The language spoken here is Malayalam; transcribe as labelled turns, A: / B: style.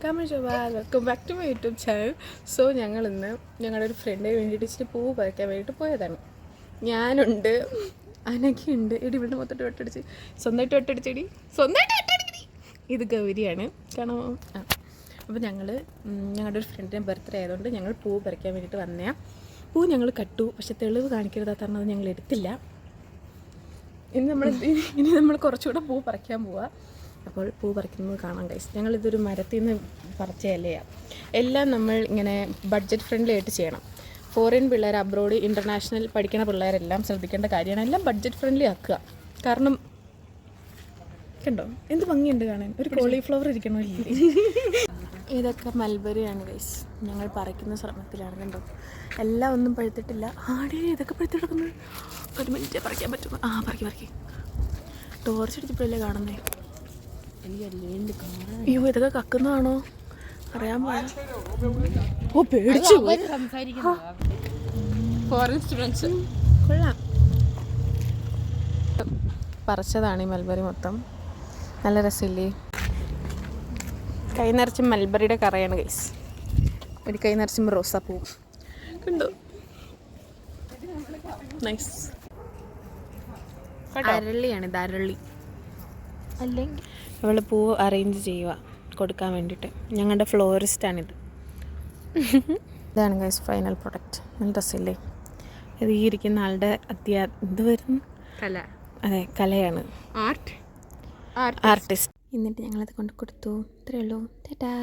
A: Welcome back to my YouTube channel. So ഞങ്ങളിന്ന് ഞങ്ങളുടെ ഒരു ഫ്രണ്ടിന് വേണ്ടിയിട്ട് ഇച്ചിരി പൂവ് പറിക്കാൻ വേണ്ടിയിട്ട് പോയതാണ്. ഞാനുണ്ട്, അനഘയുണ്ട്. എടി ഇവിടെ മൊത്തം വെട്ടടിച്ച് സ്വന്തമായിട്ട് വെട്ടടിച്ചെടി, സ്വന്തമായിട്ട് വെട്ടടിക്കടി. ഇത് ഗൗരിയാണ്, കാണാമോ? ആ, അപ്പോൾ ഞങ്ങളുടെ ഒരു ഫ്രണ്ടിൻ്റെ ബർത്ത്ഡേ ആയതുകൊണ്ട് ഞങ്ങൾ പൂവ് പറിക്കാൻ വേണ്ടിയിട്ട് വന്നതാണ്. പൂ ഞങ്ങൾ കട്ടു, പക്ഷെ തെളിവ് കാണിക്കരുതാത്തത് ഞങ്ങൾ എടുത്തില്ല. ഇനി നമ്മൾ കുറച്ചുകൂടെ പൂ പറിക്കാൻ പോവാം. അപ്പോൾ പൂ പറിക്കുന്നത് കാണാം ഗൈസ്. ഞങ്ങളിതൊരു മരത്തിൽ നിന്ന് പറിച്ച ഇലയാണ്. എല്ലാം നമ്മൾ ഇങ്ങനെ ബഡ്ജറ്റ് ഫ്രണ്ട്ലി ആയിട്ട് ചെയ്യണം. ഫോറിൻ പിള്ളേർ, അബ്രോഡ്, ഇൻ്റർനാഷണൽ പഠിക്കുന്ന പിള്ളേരെല്ലാം ശ്രദ്ധിക്കേണ്ട കാര്യമാണ്. എല്ലാം ബഡ്ജറ്റ് ഫ്രണ്ട്ലി ആക്കുക. കാരണം കണ്ടോ എന്ത് ഭംഗിയുണ്ട് കാണാൻ. ഒരു കോളിഫ്ലവർ ഇരിക്കണോ ഇല്ലേ? ഇതൊക്കെ മൽബറിയാണ് ഗൈസ്. ഞങ്ങൾ പറിക്കുന്ന ശ്രമത്തിലാണ്. കണ്ടോ എല്ലാം ഒന്നും പഴുത്തിട്ടില്ല. ആടേ ഇതൊക്കെ പഴുത്തെടുക്കുന്നത്. ഒരു മിനിറ്റ് പറിക്കാൻ പറ്റുന്നു. ആ പറിക്കി ടോർച്ച് അടിച്ചപ്പോഴല്ലേ കാണുന്നേ. അയ്യോ ഇതൊക്കെ കക്കുന്നതാണോ അറിയാൻ പാടില്ല. ഓ പേടിച്ചു. ഫോറിൻ സ്റ്റുഡൻസ് കൊള്ളാം. പറിച്ചതാണ് ഈ മൽബറി മൊത്തം. നല്ല രസമില്ലേ? കൈ നിറച്ച് മൽബറിയുടെ കറയാണ് ഗൈസ്. ഒരു കൈ നിറച്ചും റോസാപ്പൂ കണ്ടു. നൈസ്. അരളിയാണ് ഇത്, അരളി. അല്ലെങ്കിൽ അവൾ പൂവ് അറേഞ്ച് ചെയ്യുക കൊടുക്കാൻ വേണ്ടിയിട്ട്. ഞങ്ങളുടെ ഫ്ലോറിസ്റ്റാണിത്. ഇതാണ് ഗൈസ് ഫൈനൽ പ്രൊഡക്റ്റ്. നല്ല രസമില്ലേ? ഇത് ഈ ഇരിക്കുന്ന ആളുടെ ഇത് വരുന്നു കല. അതെ, കലയാണ്, ആർട്ടിസ്റ്റ്. എന്നിട്ട് ഞങ്ങളത് കൊണ്ട് കൊടുത്തു. ഇത്രയേ ഉള്ളൂ. ടാറ്റാ.